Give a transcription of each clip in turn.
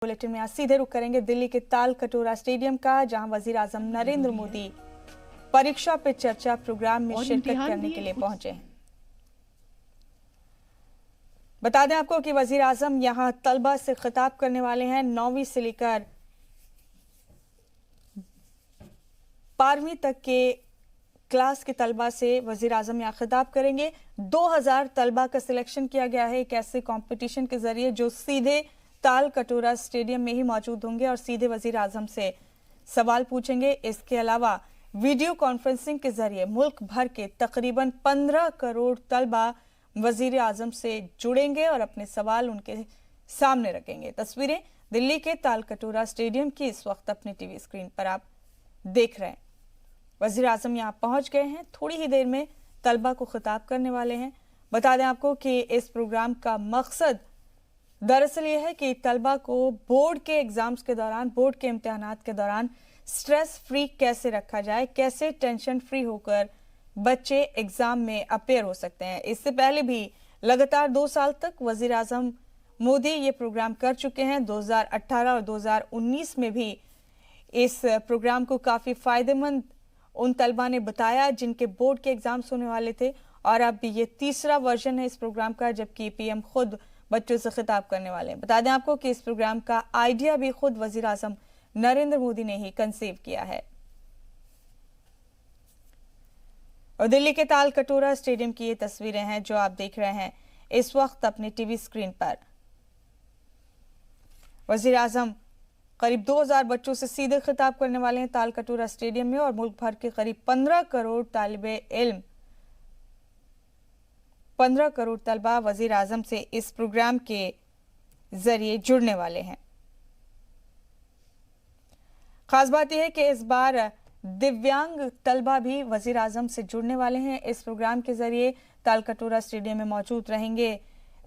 Bulletin में आज सीधे रुख करेंगे दिल्ली के ताल कटोरा स्टेडियम का, जहां वजीर आजम नरेंद्र मोदी परीक्षा पे चर्चा प्रोग्राम में शिरकत करने के लिए पहुंचे हैं। बता दें आपको कि वजीर आजम यहां तलबा से खिताब करने वाले हैं। 9वीं से लेकर 12वीं तक के क्लास के तलबा से वजीर आजम यहाँ खिताब करेंगे। 2000 तलबा का सिलेक्शन किया गया है एक ऐसे कंपटीशन के जरिए जो सीधे ताल कटोरा स्टेडियम में ही मौजूद होंगे और सीधे वजीर आजम से सवाल पूछेंगे। इसके अलावा वीडियो कॉन्फ्रेंसिंग के जरिए मुल्क भर के तकरीबन 15 करोड़ तलबा वजीर आजम से जुड़ेंगे और अपने सवाल उनके सामने रखेंगे। तस्वीरें दिल्ली के ताल कटोरा स्टेडियम की इस वक्त अपने टीवी स्क्रीन पर आप देख रहे हैं। वजीर आजम यहाँ पहुंच गए हैं, थोड़ी ही देर में तलबा को खिताब करने वाले हैं। बता दें आपको कि इस प्रोग्राम का मकसद दरअसल ये है कि तलबा को बोर्ड के एग्जाम्स के दौरान, बोर्ड के इम्तिहानात के दौरान स्ट्रेस फ्री कैसे रखा जाए, कैसे टेंशन फ्री होकर बच्चे एग्जाम में अपेयर हो सकते हैं। इससे पहले भी लगातार 2 साल तक वजीर आजम मोदी ये प्रोग्राम कर चुके हैं। 2018 और 2019 में भी इस प्रोग्राम को काफी फायदेमंद उन तलबा ने बताया जिनके बोर्ड के एग्जाम्स होने वाले थे, और अब ये तीसरा वर्जन है इस प्रोग्राम का, जबकि पीएम खुद बच्चों से खिताब करने वाले हैं। बता दें आपको कि इस प्रोग्राम का आइडिया भी खुद वजीर आजम नरेंद्र मोदी ने ही कंसीव किया है। और दिल्ली के ताल कटोरा स्टेडियम की ये तस्वीरें हैं जो आप देख रहे हैं इस वक्त अपने टीवी स्क्रीन पर। वजीर आजम करीब 2000 बच्चों से सीधे खिताब करने वाले हैं ताल कटोरा स्टेडियम में, और मुल्क भर के करीब 15 करोड़ तालिबे इल्म, 15 करोड़ तलबा वजीर आजम से इस प्रोग्राम के जरिए जुड़ने वाले हैं। खास बात यह है कि इस बार दिव्यांग तलबा भी वजीर आजम से जुड़ने वाले हैं। इस प्रोग्राम के जरिए ताल कटोरा स्टेडियम में मौजूद रहेंगे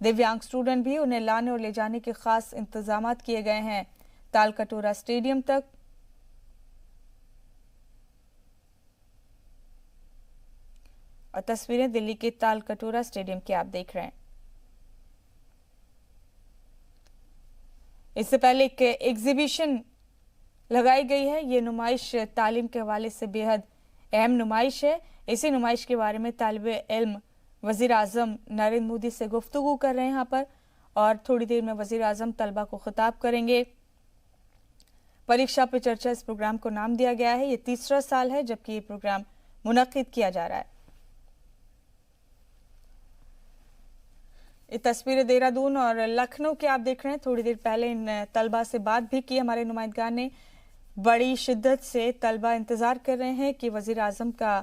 दिव्यांग स्टूडेंट भी। उन्हें लाने और ले जाने के खास इंतजाम किए गए हैं ताल कटोरा स्टेडियम तक। और तस्वीरें दिल्ली के ताल कटोरा स्टेडियम की आप देख रहे हैं। इससे पहले एक एग्जीबिशन लगाई गई है। ये नुमाइश तालीम के हवाले से बेहद अहम नुमाइश है। इसी नुमाइश के बारे में तालिबे इल्म वजीर आजम नरेंद्र मोदी से गुफ्तगू कर रहे हैं यहाँ पर, और थोड़ी देर में वजीर आजम तलबा को खिताब करेंगे। परीक्षा पे चर्चा इस प्रोग्राम को नाम दिया गया है। ये तीसरा साल है जबकि ये प्रोग्राम मुनक्किद किया जा रहा है। ये तस्वीरें देहरादून और लखनऊ के आप देख रहे हैं। थोड़ी देर पहले इन तलबा से बात भी की हमारे नुमाइंदगार ने। बड़ी शिद्दत से तलबा इंतजार कर रहे हैं कि वजीर आजम का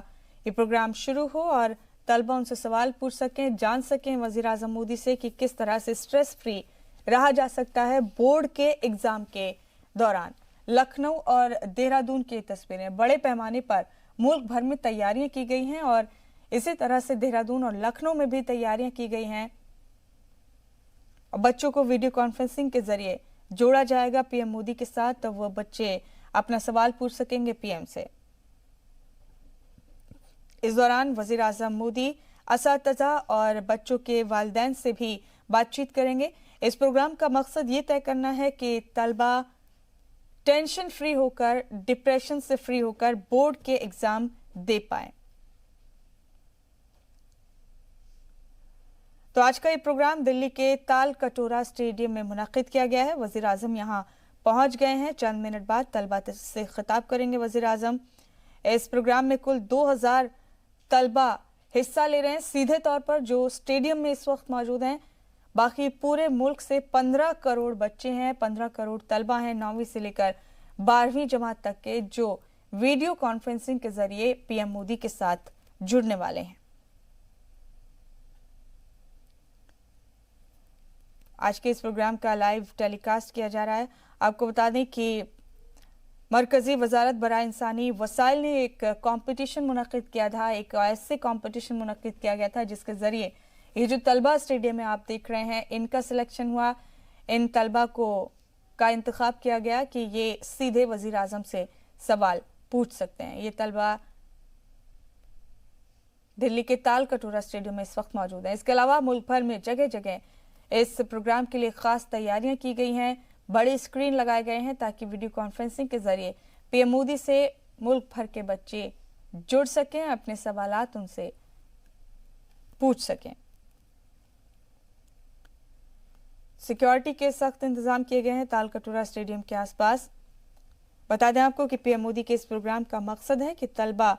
ये प्रोग्राम शुरू हो और तलबा उनसे सवाल पूछ सकें, जान सकें वजीर आजम मोदी से कि किस तरह से स्ट्रेस फ्री रहा जा सकता है बोर्ड के एग्जाम के दौरान। लखनऊ और देहरादून की तस्वीरें, बड़े पैमाने पर मुल्क भर में तैयारियां की गई हैं और इसी तरह से देहरादून और लखनऊ में भी तैयारियां की गई हैं। बच्चों को वीडियो कॉन्फ्रेंसिंग के जरिए जोड़ा जाएगा पीएम मोदी के साथ, तो वो बच्चे अपना सवाल पूछ सकेंगे पीएम से। इस दौरान वजीर आजम मोदी असातिज़ा और बच्चों के वालिदैन से भी बातचीत करेंगे। इस प्रोग्राम का मकसद ये तय करना है कि तलबा टेंशन फ्री होकर, डिप्रेशन से फ्री होकर बोर्ड के एग्जाम दे पाए। तो आज का ये प्रोग्राम दिल्ली के ताल कटोरा स्टेडियम में मुनक्किद किया गया है। वजीर आजम यहाँ पहुंच गए हैं। चंद मिनट बाद तलबा से खिताब करेंगे वजीर आजम। इस प्रोग्राम में कुल 2000 तलबा हिस्सा ले रहे हैं सीधे तौर पर जो स्टेडियम में इस वक्त मौजूद हैं। बाकी पूरे मुल्क से 15 करोड़ बच्चे हैं, 15 करोड़ तलबा हैं 9वीं से लेकर 12वीं जमात तक के, जो वीडियो कॉन्फ्रेंसिंग के जरिए पीएम मोदी के साथ जुड़ने वाले हैं। आज के इस प्रोग्राम का लाइव टेलीकास्ट किया जा रहा है। आपको बता दें कि मरकजी वजारत बराए इंसानी वसाइल ने एक कंपटीशन मुनक्किद किया था, एक ऐसे कंपटीशन मुनक्किद किया गया था जिसके जरिए ये जो तलबा स्टेडियम में आप देख रहे हैं इनका सिलेक्शन हुआ। इन तलबा का इंतखाब किया गया कि ये सीधे वजीर आजम से सवाल पूछ सकते हैं। ये तलबा दिल्ली के ताल कटोरा स्टेडियम में इस वक्त मौजूद है। इसके अलावा मुल्क भर में जगह जगह इस प्रोग्राम के लिए खास तैयारियां की गई हैं। बड़े स्क्रीन लगाए गए हैं ताकि वीडियो कॉन्फ्रेंसिंग के जरिए पीएम मोदी से मुल्क भर के बच्चे जुड़ सकें, अपने सवालात उनसे पूछ सकें। सिक्योरिटी के सख्त इंतजाम किए गए हैं तालकटोरा स्टेडियम के आसपास। बता दें आपको कि पीएम मोदी के इस प्रोग्राम का मकसद है कि तलबा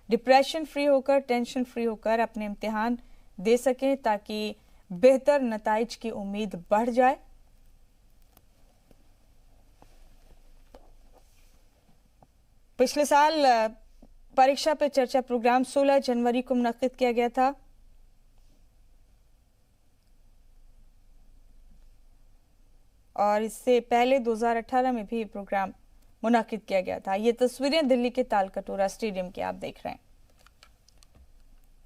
डिप्रेशन फ्री होकर, टेंशन फ्री होकर अपने इम्तिहान दे सकें ताकि बेहतर नताइज की उम्मीद बढ़ जाए। पिछले साल परीक्षा पे चर्चा प्रोग्राम 16 जनवरी को मुनक्किद किया गया था। और इससे पहले 2018 में भी प्रोग्राम मुनक्किद किया गया था। ये तस्वीरें दिल्ली के तालकटोरा स्टेडियम की आप देख रहे हैं।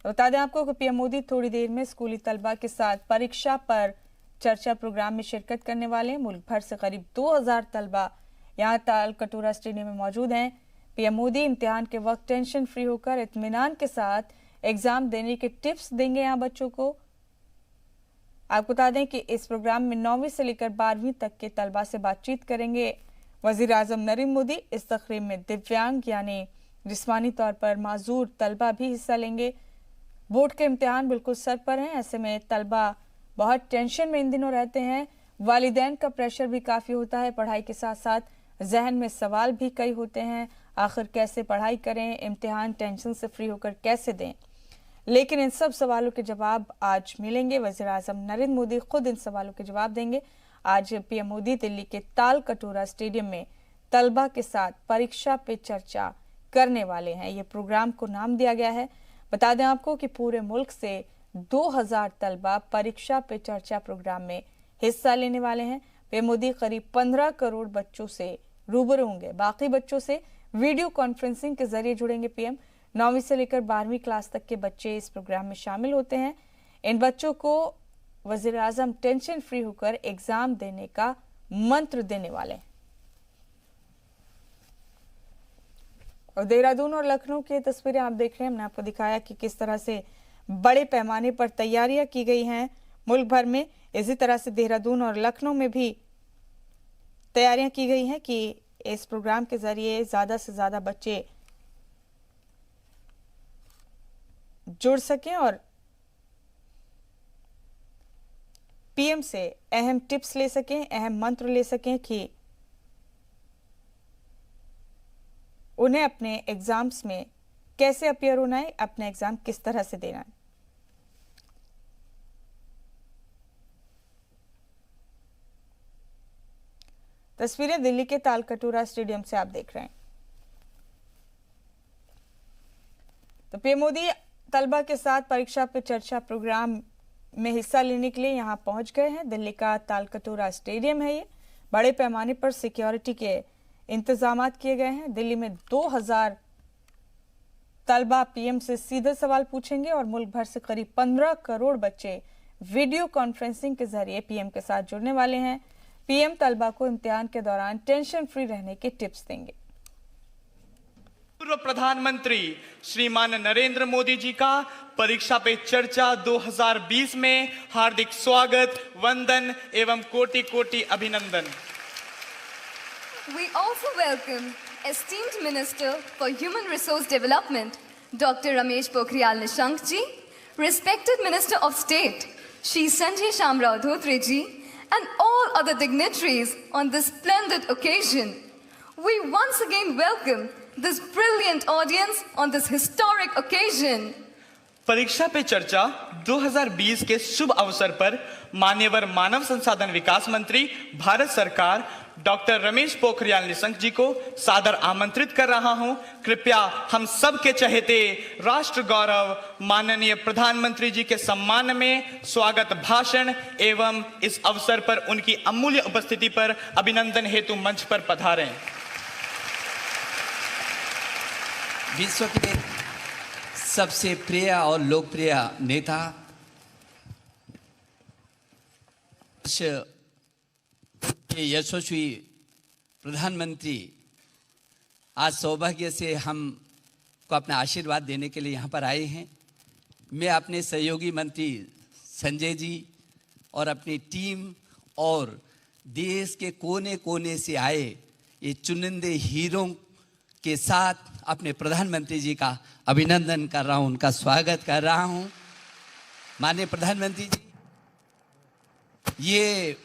बता दें आपको कि पीएम मोदी थोड़ी देर में स्कूली तलबा के साथ परीक्षा पर चर्चा प्रोग्राम में शिरकत करने वाले हैं। मुल्क भर से करीब 2000 तलबा यहाँ तालकटोरा स्टेडियम में मौजूद हैं। पीएम मोदी इम्तिहान के वक्त टेंशन फ्री होकर इत्मीनान के साथ एग्जाम देने के टिप्स देंगे यहाँ बच्चों को। आपको बता दें कि इस प्रोग्राम में 9वीं से लेकर 12वीं तक के तलबा से बातचीत करेंगे वजीर आजम नरेंद्र मोदी। इस तकरीब में दिव्यांग यानी जिस्मानी तौर पर माजूर तलबा भी हिस्सा लेंगे। बोर्ड के इम्तिहान बिल्कुल सर पर हैं, ऐसे में तलबा बहुत टेंशन में इन दिनों रहते हैं। वालिदैन का प्रेशर भी काफ़ी होता है, पढ़ाई के साथ साथ जहन में सवाल भी कई होते हैं, आखिर कैसे पढ़ाई करें, इम्तिहान टेंशन से फ्री होकर कैसे दें। लेकिन इन सब सवालों के जवाब आज मिलेंगे। वज़ीर आज़म नरेंद्र मोदी खुद इन सवालों के जवाब देंगे। आज पीएम मोदी दिल्ली के तालकटोरा स्टेडियम में तलबा के साथ परीक्षा पे चर्चा करने वाले हैं। ये प्रोग्राम को नाम दिया गया है। बता दें आपको कि पूरे मुल्क से 2000 तलबा परीक्षा पे चर्चा प्रोग्राम में हिस्सा लेने वाले हैं। पीएम मोदी करीब 15 करोड़ बच्चों से रूबरू होंगे। बाकी बच्चों से वीडियो कॉन्फ्रेंसिंग के जरिए जुड़ेंगे पीएम। 9वीं से लेकर 12वीं क्लास तक के बच्चे इस प्रोग्राम में शामिल होते हैं। इन बच्चों को वजीर आजम टेंशन फ्री होकर एग्जाम देने का मंत्र देने वाले हैं। और देहरादून और लखनऊ की तस्वीरें आप देख रहे हैं। हमने आपको दिखाया कि किस तरह से बड़े पैमाने पर तैयारियां की गई हैं मुल्क भर में। इसी तरह से देहरादून और लखनऊ में भी तैयारियां की गई हैं कि इस प्रोग्राम के जरिए ज्यादा से ज्यादा बच्चे जुड़ सकें और पीएम से अहम टिप्स ले सकें, अहम मंत्र ले सकें कि उन्हें अपने एग्जाम्स में कैसे अपीयर होना है, अपना एग्जाम किस तरह से देना है। तस्वीरें दिल्ली के तालकटोरा स्टेडियम से आप देख रहे हैं। तो पीएम मोदी तलबा के साथ परीक्षा पे चर्चा प्रोग्राम में हिस्सा लेने के लिए यहां पहुंच गए हैं। दिल्ली का तालकटोरा स्टेडियम है ये। बड़े पैमाने पर सिक्योरिटी के इंतजामात किए गए हैं। दिल्ली में 2000 तलबा पीएम से सीधे सवाल पूछेंगे और मुल्क भर से करीब 15 करोड़ बच्चे वीडियो कॉन्फ्रेंसिंग के जरिए पीएम के साथ जुड़ने वाले हैं। पीएम तलबा को इम्तिहान के दौरान टेंशन फ्री रहने के टिप्स देंगे। पूर्व प्रधानमंत्री श्रीमान नरेंद्र मोदी जी का परीक्षा पे चर्चा 2020 में हार्दिक स्वागत, वंदन एवं कोटि कोटि अभिनंदन। We also welcome esteemed Minister for Human Resource Development, Dr. Ramesh Pokhriyal Nishank ji, respected Minister of State, Shri Sanjay Shamrao Dhotre ji, and all other dignitaries on this splendid occasion. We once again welcome this brilliant audience on this historic occasion. परीक्षा पे चर्चा 2020 के शुभ अवसर पर मान्यवर मानव संसाधन विकास मंत्री भारत सरकार डॉक्टर रमेश पोखरियाल निशंक जी को सादर आमंत्रित कर रहा हूं। कृपया हम सब के चहेते राष्ट्र गौरव माननीय प्रधानमंत्री जी के सम्मान में स्वागत भाषण एवं इस अवसर पर उनकी अमूल्य उपस्थिति पर अभिनंदन हेतु मंच पर पधारें। विश्व के सबसे प्रिय और लोकप्रिय नेता के यशस्वी प्रधानमंत्री आज सौभाग्य से हम को अपना आशीर्वाद देने के लिए यहाँ पर आए हैं। मैं अपने सहयोगी मंत्री संजय जी और अपनी टीम और देश के कोने कोने से आए ये चुनिंदे हीरों के साथ अपने प्रधानमंत्री जी का अभिनंदन कर रहा हूं, उनका स्वागत कर रहा हूं। माननीय प्रधानमंत्री जी, ये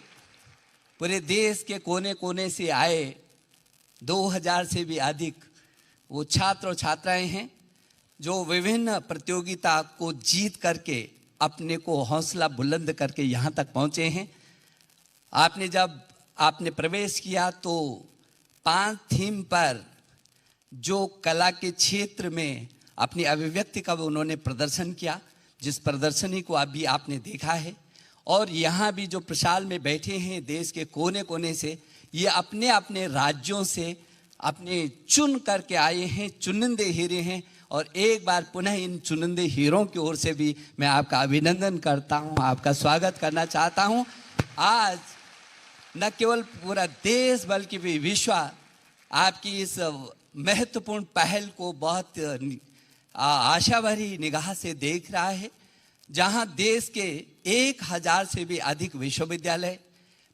पूरे देश के कोने कोने से आए 2000 से भी अधिक वो छात्र और छात्राएं हैं जो विभिन्न प्रतियोगिता को जीत करके अपने को हौसला बुलंद करके यहाँ तक पहुँचे हैं। जब आपने प्रवेश किया तो 5 थीम पर जो कला के क्षेत्र में अपनी अभिव्यक्ति का उन्होंने प्रदर्शन किया, जिस प्रदर्शनी को अभी आपने देखा है, और यहाँ भी जो प्रसाल में बैठे हैं देश के कोने कोने से, ये अपने अपने राज्यों से अपने चुन करके आए हैं, चुनिंदे हीरे हैं। और एक बार पुनः इन चुनिंदे हीरों की ओर से भी मैं आपका अभिनंदन करता हूँ, आपका स्वागत करना चाहता हूँ। आज न केवल पूरा देश बल्कि भी विश्व आपकी इस महत्वपूर्ण पहल को बहुत आशा भरी निगाह से देख रहा है, जहां देश के 1000 से भी अधिक विश्वविद्यालय,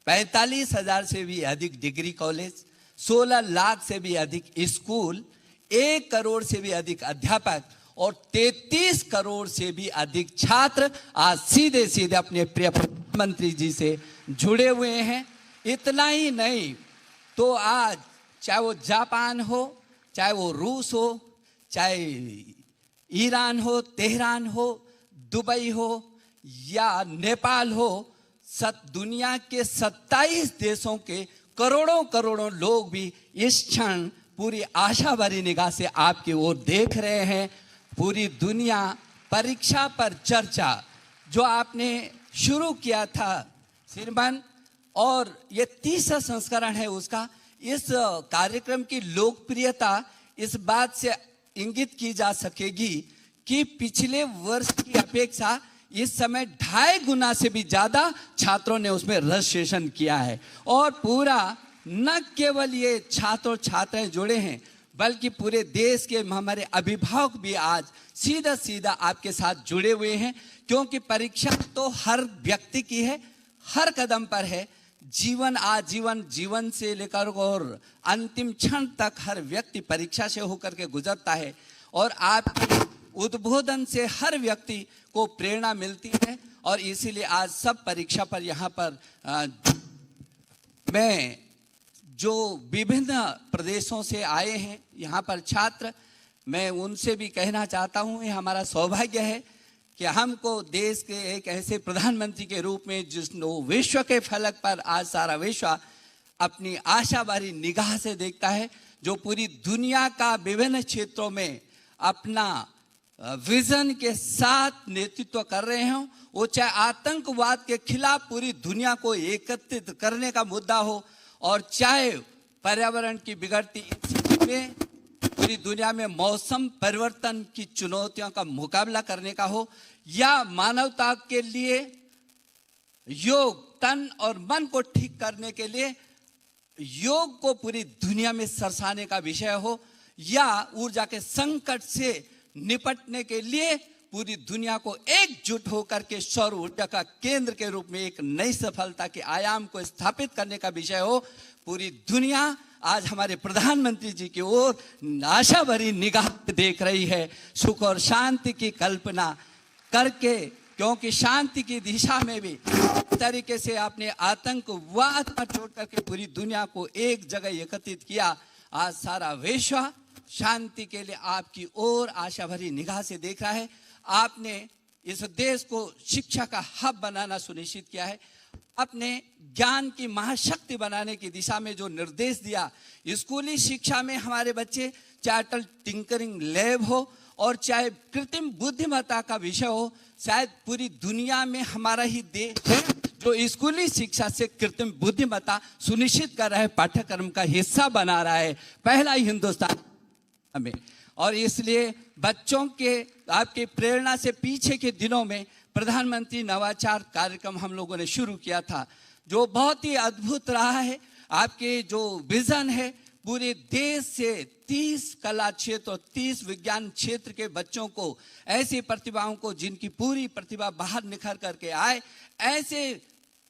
45,000 से भी अधिक डिग्री कॉलेज, 16 लाख से भी अधिक स्कूल, 1 करोड़ से भी अधिक अध्यापक और 33 करोड़ से भी अधिक छात्र आज सीधे सीधे अपने प्रिय प्रधानमंत्री जी से जुड़े हुए हैं। इतना ही नहीं तो आज चाहे वो जापान हो, चाहे वो रूस हो, चाहे ईरान हो, तेहरान हो, दुबई हो या नेपाल हो, दुनिया के 27 देशों के करोड़ों करोड़ों लोग भी इस क्षण पूरी आशा भरी निगाह से आपकी ओर देख रहे हैं। पूरी दुनिया परीक्षा पर चर्चा जो आपने शुरू किया था श्रीमान, और ये 30वां संस्करण है उसका, इस कार्यक्रम की लोकप्रियता इस बात से इंगित की जा सकेगी कि पिछले वर्ष की अपेक्षा इस समय 2.5 गुना से भी ज्यादा छात्रों ने उसमें रजिस्ट्रेशन किया है। और पूरा न केवल ये छात्र और छात्राएं जुड़े हैं बल्कि पूरे देश के हमारे अभिभावक भी आज सीधा सीधा आपके साथ जुड़े हुए हैं, क्योंकि परीक्षा तो हर व्यक्ति की है, हर कदम पर है। जीवन आजीवन, जीवन से लेकर और अंतिम क्षण तक हर व्यक्ति परीक्षा से होकर के गुजरता है, और आपके उद्बोधन से हर व्यक्ति को प्रेरणा मिलती है। और इसीलिए आज सब परीक्षा पर यहाँ पर मैं जो विभिन्न प्रदेशों से आए हैं यहाँ पर छात्र, मैं उनसे भी कहना चाहता हूँ, ये हमारा सौभाग्य है कि हमको देश के एक ऐसे प्रधानमंत्री के रूप में जिसनो विश्व के फलक पर आज सारा विश्व अपनी आशा भरी निगाह से देखता है, जो पूरी दुनिया का विभिन्न क्षेत्रों में अपना विजन के साथ नेतृत्व कर रहे हों। वो चाहे आतंकवाद के खिलाफ पूरी दुनिया को एकत्रित करने का मुद्दा हो, और चाहे पर्यावरण की बिगड़ती स्थिति में पूरी दुनिया में मौसम परिवर्तन की चुनौतियों का मुकाबला करने का हो, या मानवता के लिए योग, तन और मन को ठीक करने के लिए योग को पूरी दुनिया में सरसाने का विषय हो, या ऊर्जा के संकट से निपटने के लिए पूरी दुनिया को एकजुट होकर के सौर ऊर्जा का केंद्र के रूप में एक नई सफलता के आयाम को स्थापित करने का विषय हो। पूरी दुनिया आज हमारे प्रधानमंत्री जी की ओर आशा भरी निगाह देख रही है, सुख और शांति की कल्पना करके, क्योंकि शांति की दिशा में भी इस तरीके से आपने आतंकवाद पर छोड़ करके पूरी दुनिया को एक जगह एकत्रित किया। आज सारा विश्व शांति के लिए आपकी ओर आशा भरी निगाह से देख रहा है। आपने इस देश को शिक्षा का हब बनाना सुनिश्चित किया है, अपने ज्ञान की महाशक्ति बनाने की दिशा में जो निर्देश दिया। स्कूली शिक्षा में हमारे बच्चे, चाहे अटल टिंकरिंग लैब हो और चाहे कृत्रिम बुद्धिमत्ता का विषय हो, शायद पूरी दुनिया में हमारा ही देश है जो स्कूली शिक्षा से कृत्रिम बुद्धिमत्ता सुनिश्चित कर रहा है, पाठ्यक्रम का हिस्सा बना रहा है, पहला ही हिंदुस्तान में। और इसलिए बच्चों के आपकी प्रेरणा से पीछे के दिनों में प्रधानमंत्री नवाचार कार्यक्रम हम लोगों ने शुरू किया था, जो बहुत ही अद्भुत रहा है। आपके जो विजन है, पूरे देश से 30 कला क्षेत्र और 30 विज्ञान क्षेत्र के बच्चों को, ऐसी प्रतिभाओं को जिनकी पूरी प्रतिभा बाहर निखर करके आए, ऐसे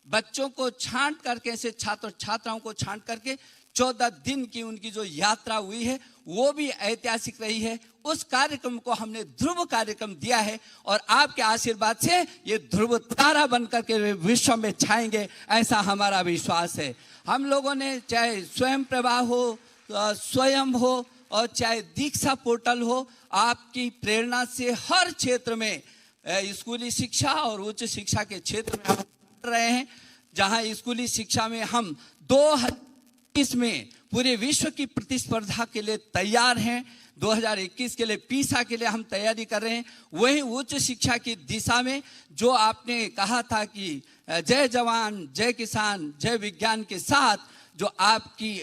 बच्चों को छांट करके, ऐसे छात्र छात्राओं को छांट करके 14 दिन की उनकी जो यात्रा हुई है वो भी ऐतिहासिक रही है। उस कार्यक्रम को हमने ध्रुव कार्यक्रम दिया है और आपके आशीर्वाद से ये ध्रुव तारा बनकर के विश्व में छाएंगे, ऐसा हमारा विश्वास है। हम लोगों ने चाहे स्वयं प्रभा हो, स्वयं हो और चाहे दीक्षा पोर्टल हो, आपकी प्रेरणा से हर क्षेत्र में स्कूली शिक्षा और उच्च शिक्षा के क्षेत्र में हम रहे हैं। जहां स्कूली शिक्षा में हम 2021 में पूरे विश्व की प्रतिस्पर्धा के लिए तैयार हैं। 2021 के लिए पीसा के लिए हम तैयारी कर रहे हैं। वही उच्च शिक्षा की दिशा में जो आपने कहा था कि जय जवान जय किसान जय विज्ञान के साथ जो आपकी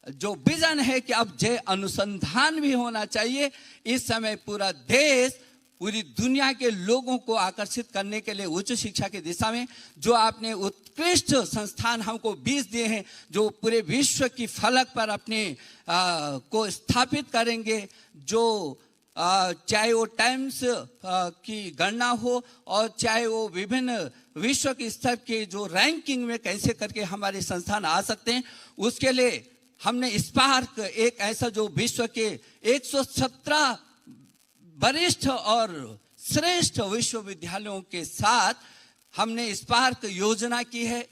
जो विजन है कि अब जय अनुसंधान भी होना चाहिए। इस समय पूरा देश, पूरी दुनिया के लोगों को आकर्षित करने के लिए उच्च शिक्षा की दिशा में जो आपने उत्कृष्ट संस्थान हमको 20 दिए हैं, जो पूरे विश्व की फलक पर अपने को स्थापित करेंगे, जो चाहे वो टाइम्स की गणना हो और चाहे वो विभिन्न विश्व के स्तर के जो रैंकिंग में कैसे करके हमारे संस्थान आ सकते हैं, उसके लिए हमने स्पार्क एक ऐसा जो विश्व के 117 वरिष्ठ और श्रेष्ठ विश्वविद्यालयों के साथ हमने स्पार्क योजना की है,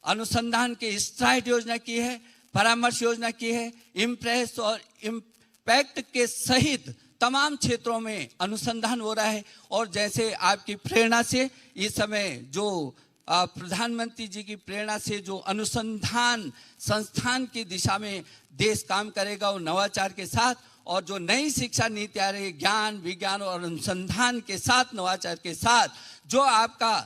अनुसंधान के स्ट्राइड योजना की है, परामर्श योजना की है, इम्प्रेस और इम्पैक्ट के सहित तमाम क्षेत्रों में अनुसंधान हो रहा है। और जैसे आपकी प्रेरणा से इस समय जो प्रधानमंत्री जी की प्रेरणा से जो अनुसंधान संस्थान की दिशा में देश काम करेगा और नवाचार के साथ, और जो नई शिक्षा नीति आ रही है ज्ञान विज्ञान और अनुसंधान के साथ, नवाचार के साथ, जो आपका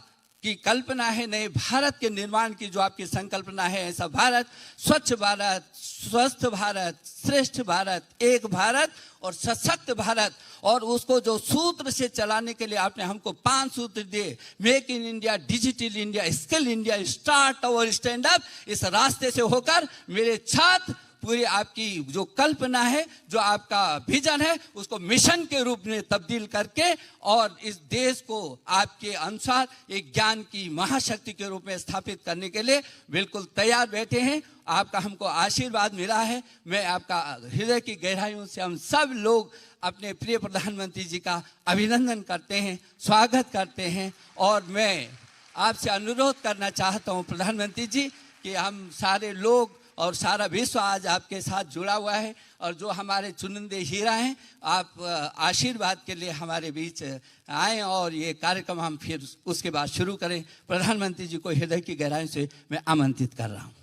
की कल्पना है नए भारत के निर्माण की जो आपकी संकल्पना है, ऐसा भारत, स्वच्छ भारत, स्वस्थ भारत, श्रेष्ठ भारत, एक भारत और सशक्त भारत, और उसको जो सूत्र से चलाने के लिए आपने हमको 5 सूत्र दिए, make in India, digital India, skill India, start और स्टैंड अप। इस रास्ते से होकर मेरे छात्र पूरी आपकी जो कल्पना है, जो आपका विजन है, उसको मिशन के रूप में तब्दील करके और इस देश को आपके अनुसार एक ज्ञान की महाशक्ति के रूप में स्थापित करने के लिए बिल्कुल तैयार बैठे हैं। आपका हमको आशीर्वाद मिला है। मैं आपका हृदय की गहराइयों से हम सब लोग अपने प्रिय प्रधानमंत्री जी का अभिनंदन करते हैं, स्वागत करते हैं। और मैं आपसे अनुरोध करना चाहता हूँ प्रधानमंत्री जी कि हम सारे लोग और सारा विश्व आज आपके साथ जुड़ा हुआ है, और जो हमारे चुनिंदे हीरा हैं, आप आशीर्वाद के लिए हमारे बीच आएँ और ये कार्यक्रम हम फिर उसके बाद शुरू करें। प्रधानमंत्री जी को हृदय की गहराई से मैं आमंत्रित कर रहा हूँ।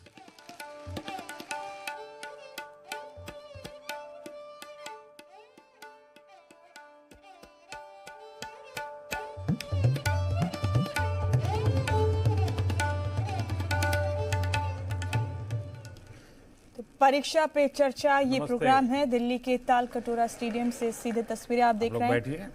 परीक्षा पे चर्चा ये प्रोग्राम है। दिल्ली के ताल कटोरा स्टेडियम से सीधे तस्वीरें आप देख रहे हैं। बैठिए।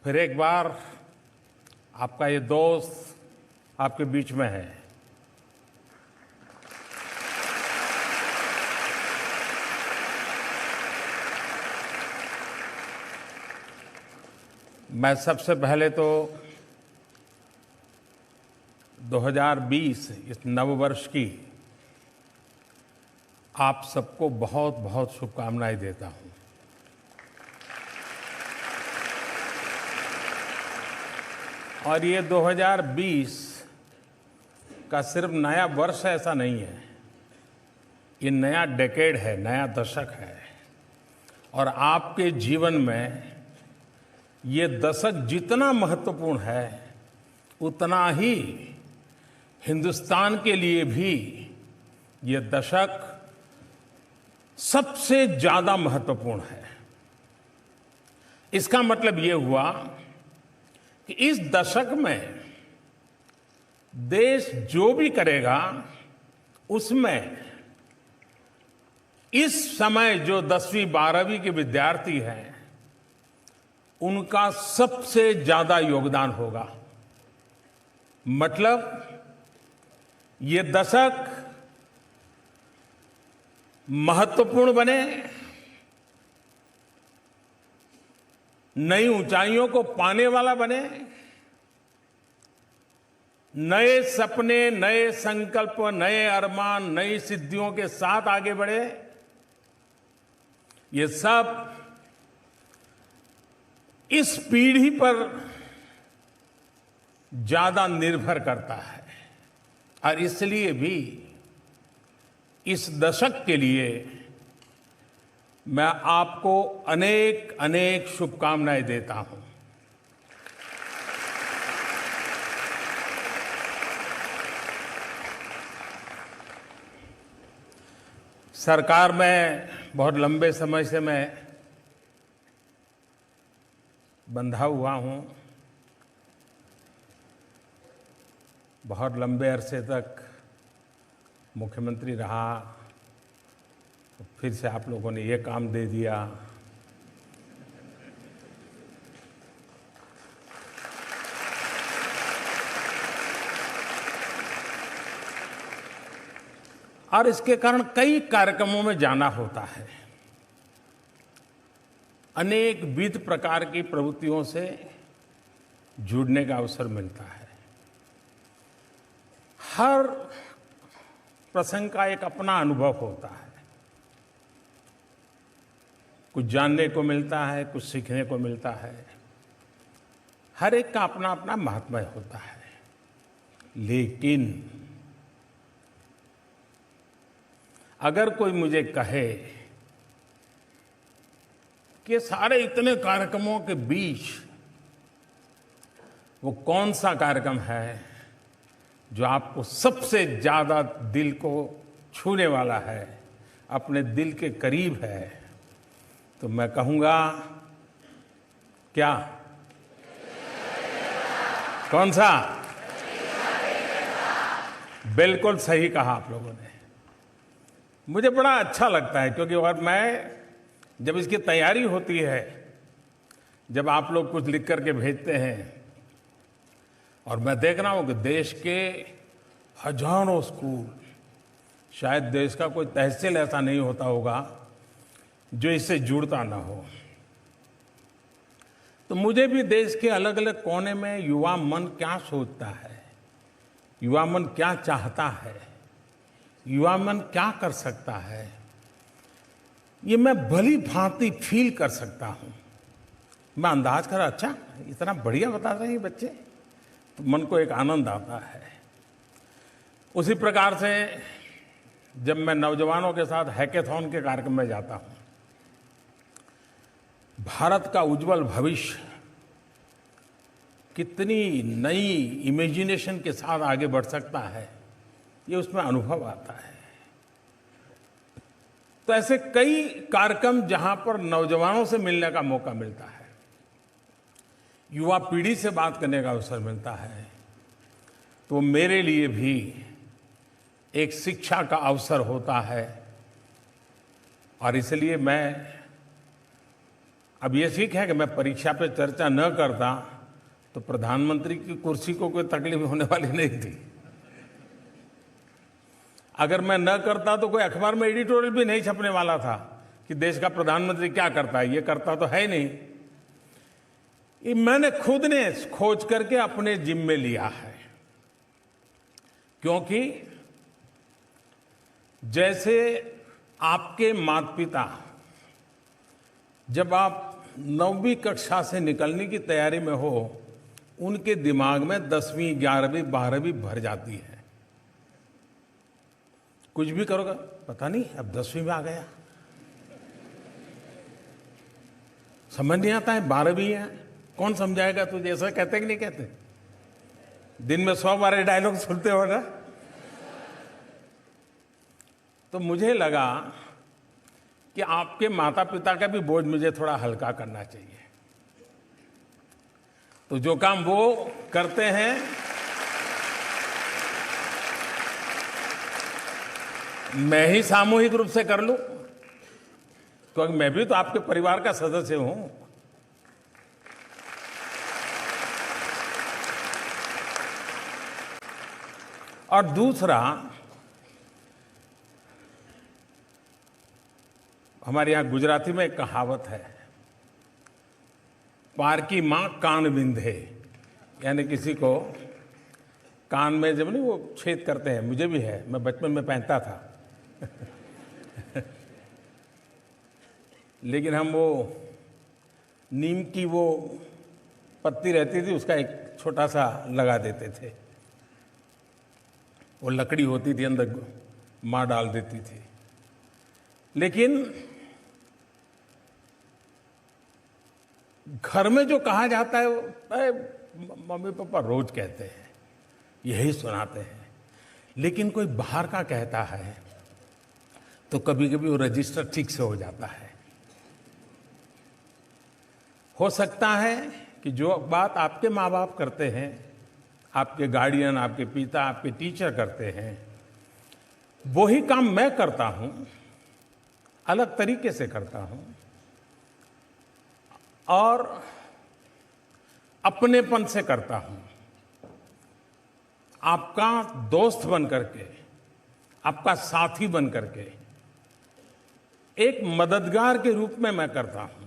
फिर एक बार आपका ये दोस्त आपके बीच में है। मैं सबसे पहले तो 2020 इस नववर्ष की आप सबको बहुत बहुत शुभकामनाएं देता हूं। और ये 2020 का सिर्फ नया वर्ष ऐसा नहीं है, ये नया डेकेड है, नया दशक है। और आपके जीवन में ये दशक जितना महत्वपूर्ण है, उतना ही हिंदुस्तान के लिए भी ये दशक सबसे ज्यादा महत्वपूर्ण है। इसका मतलब ये हुआ कि इस दशक में देश जो भी करेगा, उसमें इस समय जो 10वीं 12वीं के विद्यार्थी हैं, उनका सबसे ज्यादा योगदान होगा। मतलब ये दशक महत्वपूर्ण बने, नई ऊंचाइयों को पाने वाला बने, नए सपने, नए संकल्प, नए अरमान, नई सिद्धियों के साथ आगे बढ़े, ये सब इस पीढ़ी पर ज्यादा निर्भर करता है। और इसलिए भी इस दशक के लिए मैं आपको अनेक अनेक शुभकामनाएं देता हूं। सरकार में बहुत लंबे समय से मैं बंधा हुआ हूं। बहुत लंबे अरसे तक मुख्यमंत्री रहा, फिर से आप लोगों ने ये काम दे दिया। और इसके कारण कई कार्यक्रमों में जाना होता है, अनेक विविध प्रकार की प्रवृत्तियों से जुड़ने का अवसर मिलता है। हर प्रसंग का एक अपना अनुभव होता है, कुछ जानने को मिलता है, कुछ सीखने को मिलता है। हर एक का अपना अपना महात्म्य होता है। लेकिन अगर कोई मुझे कहे कि सारे इतने कार्यक्रमों के बीच वो कौन सा कार्यक्रम है जो आपको सबसे ज्यादा दिल को छूने वाला है, अपने दिल के करीब है, तो मैं कहूंगा क्या? कौन सा? बिल्कुल सही कहा आप लोगों ने। मुझे बड़ा अच्छा लगता है, क्योंकि और मैं जब इसकी तैयारी होती है, जब आप लोग कुछ लिख करके भेजते हैं और मैं देख रहा हूं कि देश के हजारों स्कूल, शायद देश का कोई तहसील ऐसा नहीं होता होगा जो इससे जुड़ता ना हो, तो मुझे भी देश के अलग अलग कोने में युवा मन क्या सोचता है, युवा मन क्या चाहता है, युवा मन क्या कर सकता है, ये मैं भली भांति फील कर सकता हूं। मैं अंदाज कर, अच्छा इतना बढ़िया बता रहे हैं बच्चे, तो मन को एक आनंद आता है। उसी प्रकार से जब मैं नौजवानों के साथ हैकेथॉन के कार्यक्रम में जाता हूं, भारत का उज्जवल भविष्य कितनी नई इमेजिनेशन के साथ आगे बढ़ सकता है, ये उसमें अनुभव आता है। तो ऐसे कई कार्यक्रम जहां पर नौजवानों से मिलने का मौका मिलता है, युवा पीढ़ी से बात करने का अवसर मिलता है, तो मेरे लिए भी एक शिक्षा का अवसर होता है। और इसलिए मैं अब ये सीख है कि मैं परीक्षा पे चर्चा न करता तो प्रधानमंत्री की कुर्सी को कोई तकलीफ होने वाली नहीं थी। अगर मैं न करता तो कोई अखबार में एडिटोरियल भी नहीं छपने वाला था कि देश का प्रधानमंत्री क्या करता है, ये करता तो है नहीं। ये मैंने खुद ने खोज करके अपने जिम्मे लिया है, क्योंकि जैसे आपके माता पिता जब आप 9वीं कक्षा से निकलने की तैयारी में हो, उनके दिमाग में 10वीं 11वीं 12वीं भर जाती है। कुछ भी करोगे, पता नहीं अब 10वीं में आ गया, समझ नहीं आता है, 12वीं है, कौन समझाएगा तुझे? ऐसा कहते कि नहीं कहते? दिन में 100 बार डायलॉग सुनते हो ना। तो मुझे लगा कि आपके माता पिता का भी बोझ मुझे थोड़ा हल्का करना चाहिए। तो जो काम वो करते हैं, मैं ही सामूहिक रूप से कर लूं, क्योंकि मैं भी तो आपके परिवार का सदस्य हूं। और दूसरा, हमारे यहाँ गुजराती में एक कहावत है, पार की माँ कान बिंधे, यानी किसी को कान में जब नहीं वो छेद करते हैं, मुझे भी है, मैं बचपन में पहनता था लेकिन हम वो नीम की वो पत्ती रहती थी, उसका एक छोटा सा लगा देते थे, वो लकड़ी होती थी, अंदर माँ डाल देती थी। लेकिन घर में जो कहा जाता है वो मम्मी पापा रोज कहते हैं, यही सुनाते हैं, लेकिन कोई बाहर का कहता है तो कभी कभी वो रजिस्टर ठीक से हो जाता है। हो सकता है कि जो बात आपके माँ बाप करते हैं, आपके गार्डियन, आपके पिता, आपके टीचर करते हैं, वही काम मैं करता हूं, अलग तरीके से करता हूं और अपनेपन से करता हूं। आपका दोस्त बन करके, आपका साथी बन करके, एक मददगार के रूप में मैं करता हूं।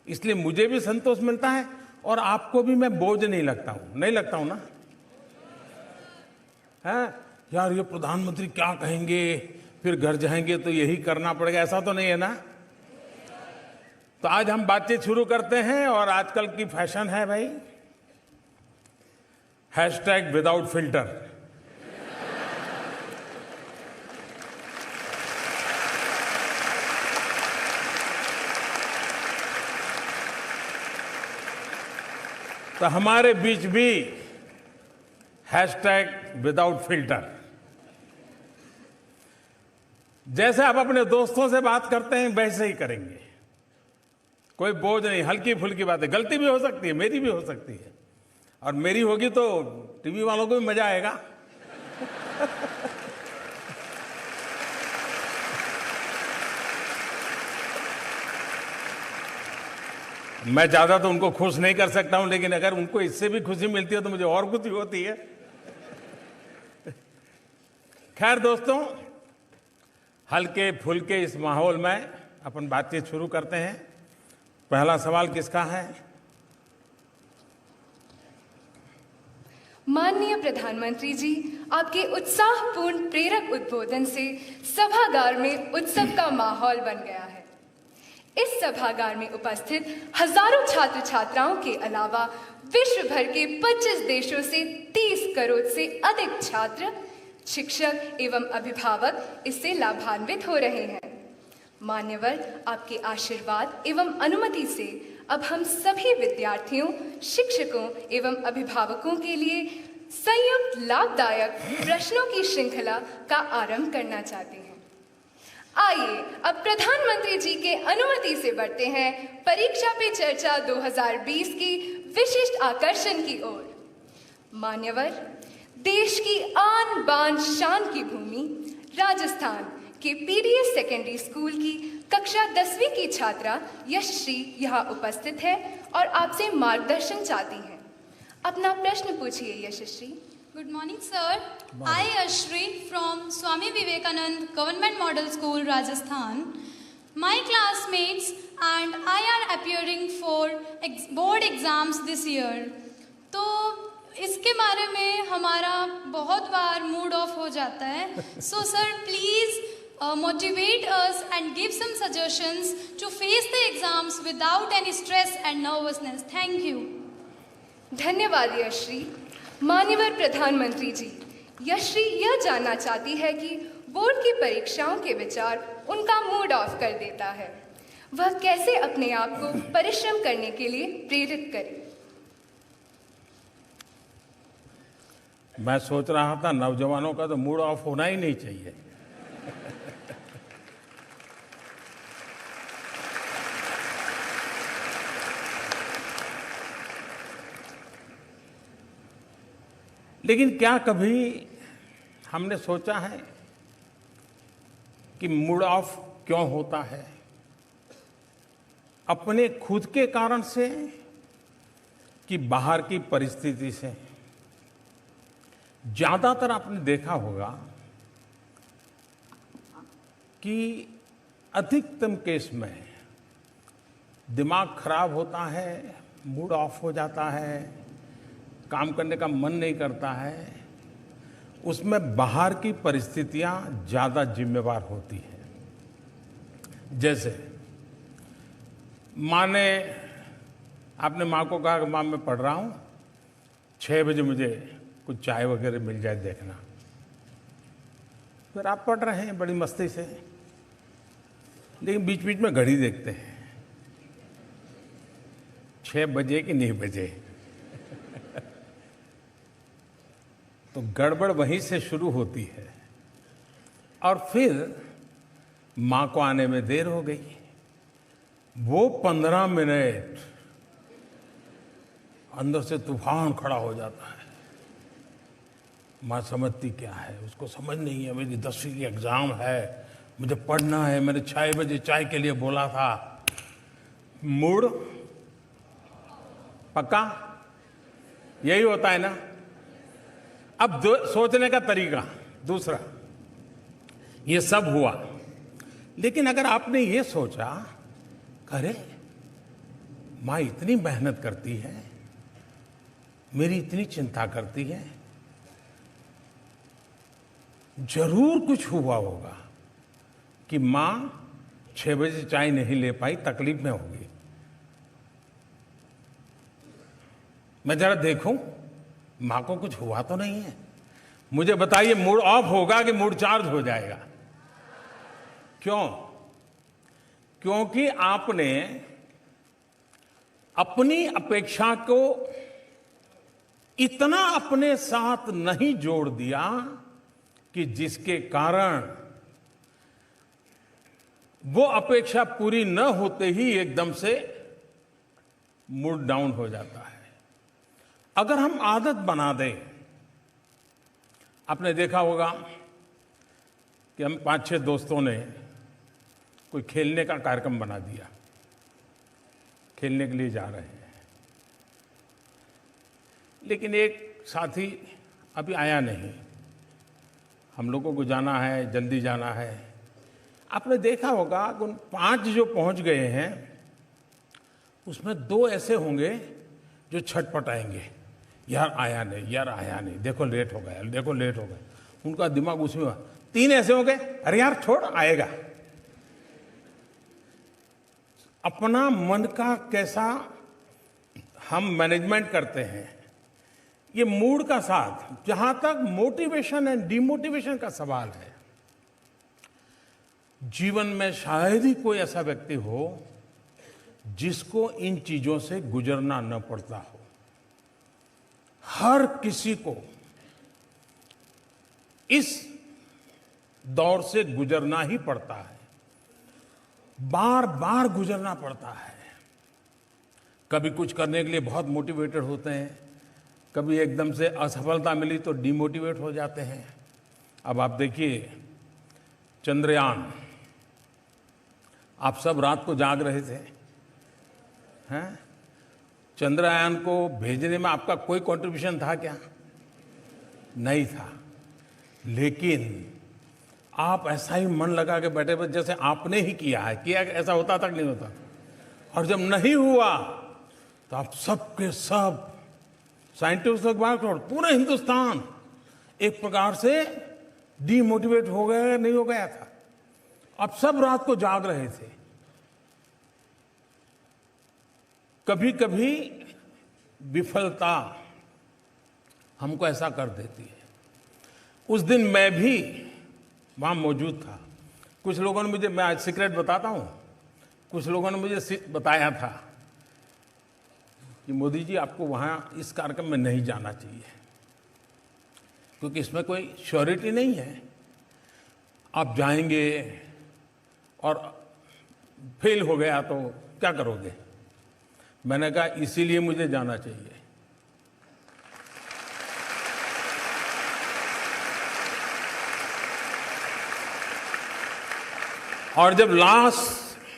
इसलिए मुझे भी संतोष मिलता है और आपको भी मैं बोझ नहीं लगता हूं, नहीं लगता हूं ना? है यार, ये प्रधानमंत्री क्या कहेंगे, फिर घर जाएंगे तो यही करना पड़ेगा, ऐसा तो नहीं है ना? तो आज हम बातचीत शुरू करते हैं और आजकल की फैशन है भाई, हैशटैग विदाउट फिल्टर। तो हमारे बीच भी हैशटैग विदाउट फिल्टर। जैसे आप अपने दोस्तों से बात करते हैं वैसे ही करेंगे, कोई बोझ नहीं, हल्की फुल्की बातें। गलती भी हो सकती है, मेरी भी हो सकती है, और मेरी होगी तो टीवी वालों को भी मजा आएगा। मैं ज्यादा तो उनको खुश नहीं कर सकता हूं, लेकिन अगर उनको इससे भी खुशी मिलती है तो मुझे और खुशी होती है। खैर दोस्तों, हल्के फुल्के इस माहौल में अपन बातचीत शुरू करते हैं। पहला सवाल किसका है? माननीय प्रधानमंत्री जी, आपके उत्साहपूर्ण प्रेरक उद्बोधन से सभागार में उत्सव का माहौल बन गया है। इस सभागार में उपस्थित हजारों छात्र छात्राओं के अलावा विश्व भर के 25 देशों से 30 करोड़ से अधिक छात्र, शिक्षक एवं अभिभावक इससे लाभान्वित हो रहे हैं। मान्यवर, आपके आशीर्वाद एवं अनुमति से अब हम सभी विद्यार्थियों, शिक्षकों एवं अभिभावकों के लिए संयुक्त लाभदायक प्रश्नों की श्रृंखला का आरंभ करना चाहते हैं। आइए अब प्रधानमंत्री जी के अनुमति से बढ़ते हैं परीक्षा पे चर्चा 2020 की विशिष्ट आकर्षण की ओर। मान्यवर, देश की आन बान शान की भूमि राजस्थान के पीडीएस सेकेंडरी स्कूल की कक्षा 10वीं की छात्रा यशश्री यहाँ उपस्थित है और आपसे मार्गदर्शन चाहती हैं। अपना प्रश्न पूछिए Yashashri. Good morning, sir. I, Ashri, from Swami Vivekanand Government Model School, Rajasthan. My classmates and I are appearing for board exams this year. तो इसके बारे में हमारा बहुत बार मूड ऑफ हो जाता है। So, sir, please motivate us and give some suggestions to face the exams without any stress and nervousness. Thank you. धन्यवाद यशश्री। माननीय प्रधानमंत्री जी, यशश्री यह जानना चाहती है कि बोर्ड की परीक्षाओं के विचार उनका मूड ऑफ कर देता है। वह कैसे अपने आप को परिश्रम करने के लिए प्रेरित करे? मैं सोच रहा था नौजवानों का तो मूड ऑफ होना ही नहीं चाहिए। लेकिन क्या कभी हमने सोचा है कि मूड ऑफ क्यों होता है? अपने खुद के कारण से कि बाहर की परिस्थिति से? ज्यादातर आपने देखा होगा कि अधिकतम केस में दिमाग खराब होता है, मूड ऑफ हो जाता है, काम करने का मन नहीं करता है, उसमें बाहर की परिस्थितियां ज़्यादा जिम्मेवार होती हैं। जैसे माँ ने, आपने माँ को कहा कि माँ मैं पढ़ रहा हूँ, 6 बजे मुझे कुछ चाय वगैरह मिल जाए देखना। फिर आप पढ़ रहे हैं बड़ी मस्ती से, लेकिन बीच बीच में घड़ी देखते हैं, 6 बजे कि नहीं बजे। तो गड़बड़ वहीं से शुरू होती है और फिर माँ को आने में देर हो गई। वो 15 मिनट अंदर से तूफान खड़ा हो जाता है। माँ समझती क्या है, उसको समझ नहीं है, मेरी 10वीं की एग्जाम है, मुझे पढ़ना है, मैंने 6 बजे चाय के लिए बोला था। मूड पक्का यही होता है ना। अब सोचने का तरीका दूसरा, ये सब हुआ, लेकिन अगर आपने ये सोचा, अरे माँ इतनी मेहनत करती है, मेरी इतनी चिंता करती है, जरूर कुछ हुआ होगा कि माँ 6 बजे चाय नहीं ले पाई, तकलीफ में होगी। मैं जरा देखूं माँ को कुछ हुआ तो नहीं है। मुझे बताइए, मूड ऑफ होगा कि मूड चार्ज हो जाएगा? क्यों? क्योंकि आपने अपनी अपेक्षा को इतना अपने साथ नहीं जोड़ दिया कि जिसके कारण वो अपेक्षा पूरी न होते ही एकदम से मूड डाउन हो जाता है। अगर हम आदत बना दें, आपने देखा होगा कि हम 5-6 दोस्तों ने कोई खेलने का कार्यक्रम बना दिया, खेलने के लिए जा रहे हैं, लेकिन एक साथी अभी आया नहीं, हम लोगों को जाना है, जल्दी जाना है। आपने देखा होगा कि उन 5 जो पहुंच गए हैं उसमें 2 ऐसे होंगे जो छटपटाएंगे, यार आया नहीं, यार आया नहीं, देखो लेट हो गया, देखो लेट हो गया, उनका दिमाग उसमें। 3 ऐसे होंगे, अरे यार छोड़, आएगा। अपना मन का कैसा हम मैनेजमेंट करते हैं, ये मूड का साथ। जहां तक मोटिवेशन एंड डिमोटिवेशन का सवाल है, जीवन में शायद ही कोई ऐसा व्यक्ति हो जिसको इन चीजों से गुजरना न पड़ता हो। हर किसी को इस दौर से गुजरना ही पड़ता है, बार बार गुजरना पड़ता है। कभी कुछ करने के लिए बहुत मोटिवेटेड होते हैं, कभी एकदम से असफलता मिली तो डिमोटिवेट हो जाते हैं। अब आप देखिए चंद्रयान, आप सब रात को जाग रहे थे, हैं? चंद्रयान को भेजने में आपका कोई कंट्रीब्यूशन था क्या? नहीं था, लेकिन आप ऐसा ही मन लगा के बैठे बैठे जैसे आपने ही किया है, किया ऐसा होता तक नहीं होता। और जब नहीं हुआ तो आप सब के सब साइंटिस्ट पूरा हिंदुस्तान एक प्रकार से डीमोटिवेट हो गया, नहीं हो गया था। अब सब रात को जाग रहे थे। कभी कभी विफलता हमको ऐसा कर देती है। उस दिन मैं भी वहां मौजूद था। कुछ लोगों ने मुझे, मैं आज सीक्रेट बताता हूं, कुछ लोगों ने मुझे बताया था कि मोदी जी आपको वहां इस कार्यक्रम में नहीं जाना चाहिए, क्योंकि इसमें कोई श्योरिटी नहीं है, आप जाएंगे और फेल हो गया तो क्या करोगे। मैंने कहा इसीलिए मुझे जाना चाहिए। और जब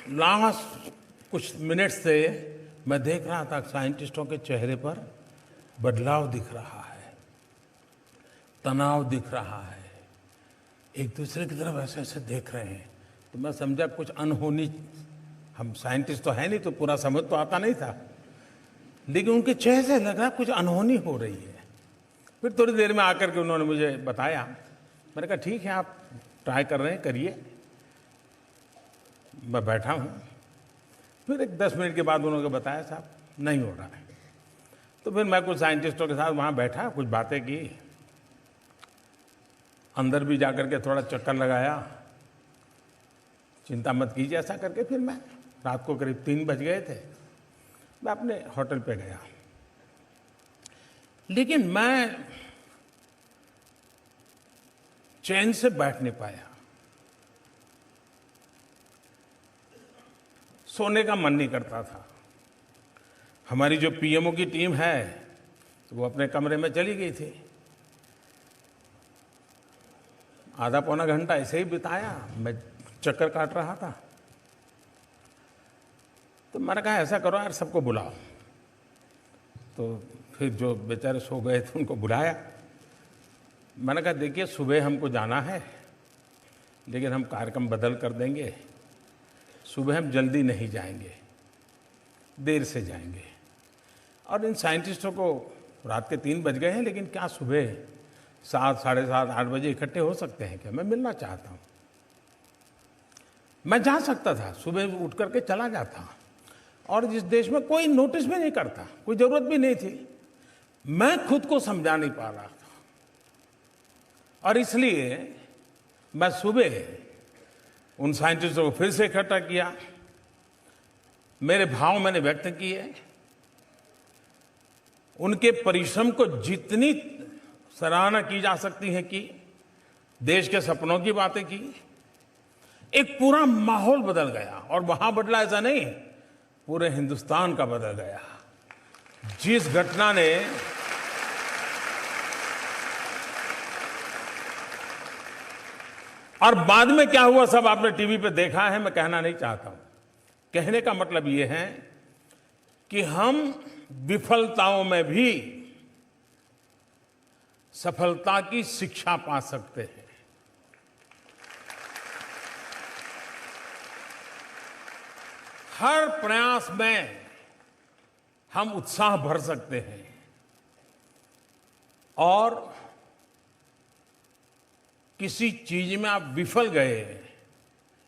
लास्ट कुछ मिनट से मैं देख रहा था साइंटिस्टों के चेहरे पर बदलाव दिख रहा है, तनाव दिख रहा है, एक दूसरे की तरफ ऐसे ऐसे देख रहे हैं, तो मैं समझा कुछ अनहोनी, हम साइंटिस्ट तो है नहीं तो पूरा समझ तो आता नहीं था, लेकिन उनके चेहरे से लग रहा कुछ अनहोनी हो रही है। फिर थोड़ी देर में आकर के उन्होंने मुझे बताया। मैंने कहा ठीक है, आप ट्राई कर रहे हैं, करिए, मैं बैठा हूँ। फिर एक 10 मिनट के बाद उन्होंने बताया साहब नहीं हो रहा है। तो फिर मैं कुछ साइंटिस्टों के साथ वहाँ बैठा, कुछ बातें की, अंदर भी जाकर के थोड़ा चक्कर लगाया, चिंता मत कीजिए ऐसा करके। फिर मैं रात को करीब 3 बज गए थे, मैं अपने होटल पे गया। लेकिन मैं चैन से बैठ नहीं पाया, सोने का मन नहीं करता था। हमारी जो पीएमओ की टीम है तो वो अपने कमरे में चली गई थी। आधा पौना घंटा ऐसे ही बिताया, मैं चक्कर काट रहा था। तो मैंने कहा ऐसा करो यार, सबको बुलाओ। तो फिर जो बेचारे सो गए थे उनको बुलाया। मैंने कहा देखिए सुबह हमको जाना है, लेकिन हम कार्यक्रम बदल कर देंगे। सुबह हम जल्दी नहीं जाएंगे, देर से जाएंगे। और इन साइंटिस्टों को रात के 3 बज गए हैं, लेकिन क्या सुबह 7, साढ़े 7, 8 बजे इकट्ठे हो सकते हैं क्या? मैं मिलना चाहता हूँ। मैं जा सकता था, सुबह उठ करके चला जाता, और जिस देश में कोई नोटिस भी नहीं करता, कोई ज़रूरत भी नहीं थी। मैं खुद को समझा नहीं पा रहा था, और इसलिए मैं सुबह उन साइंटिस्टों को फिर से इकट्ठा किया, मेरे भाव मैंने व्यक्त किए, उनके परिश्रम को जितनी सराहना की जा सकती है की, देश के सपनों की बातें की। एक पूरा माहौल बदल गया, और वहां बदला ऐसा नहीं, पूरे हिंदुस्तान का बदल गया। जिस घटना ने और बाद में क्या हुआ सब आपने टीवी पे देखा है, मैं कहना नहीं चाहता हूं। कहने का मतलब यह है कि हम विफलताओं में भी सफलता की शिक्षा पा सकते हैं। हर प्रयास में हम उत्साह भर सकते हैं, और किसी चीज में आप विफल गए,